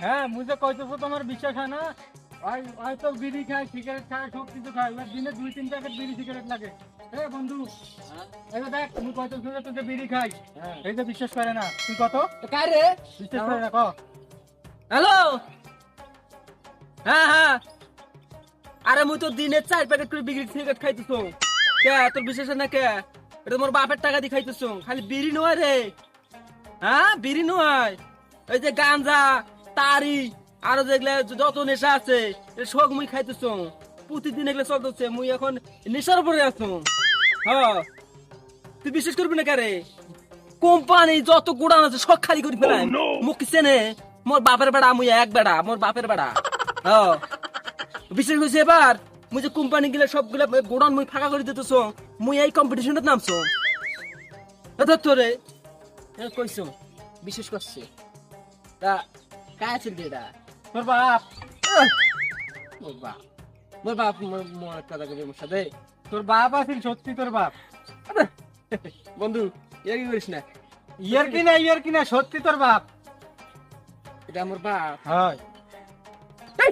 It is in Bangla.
হ্যাঁ মুঝে কইতেছো তোমার বিশ্বাস হয় না? হয়তো বিড়ি খায়, সিগারেট খায়, সব কিছু খায়, এবার দিনে 2-3 প্যাকেট বিড়ি সিগারেট লাগে। বন্ধু, এই যে দেখ তুমি কইতেছো যে তুই বিড়ি খাই, এই যে বিশ্বাস করে না তুই কত কার রে? বিশ্বাস করে না ক। হ্যালো, হ্যাঁ হ্যাঁ, আরে মুই তো দিনে 4 প্যাকেট করে বিড়ি সিগারেট খাইতেছো। কে তোর বিশেষ না কে? এটা মোর বাপের টাকা দিয়ে খাইতেছো। খালি বিড়ি নয় রে, হ্যাঁ বিড়ি নয়, এই যে গাঞ্জা, তারি, আরো যেগুলা যত নেশা আছে সব মুই খাইতেছো। প্রতিদিন এগুলো চলতেছে, মুই এখন নেশার উপরে আছো। হ্যাঁ, তুই বিশ্বাস করবি না কারে? কোম্পানি যত গোডাউন আছে সব খালি করে ফেলাই। মুখ চেনে মোর বাপের বেড়া, মুই এক বেড়া, মোর বাপের বেড়া। হ্যাঁ, বিশ্বাস করছি এবার? মুই যে কোম্পানি গুলা সবগুলা গোডাউন মুই ফাঁকা করে দিতেছ, মুই এই কম্পিটিশনে নামছো। তোরে কইছো বিশ্বাস করছে তা কায় আছে এটা? তোর বাপ। মোর বাপ, মোর বাপ মোর কথা কবি মোর সাথে। তোর বাপ আছিল, সত্যি তোর বাপ। বন্ধু ইয়ার কি করিস না, ইয়ার কি না সত্যি তোর বাপ। এটা আমার বাপ। হয়। এই,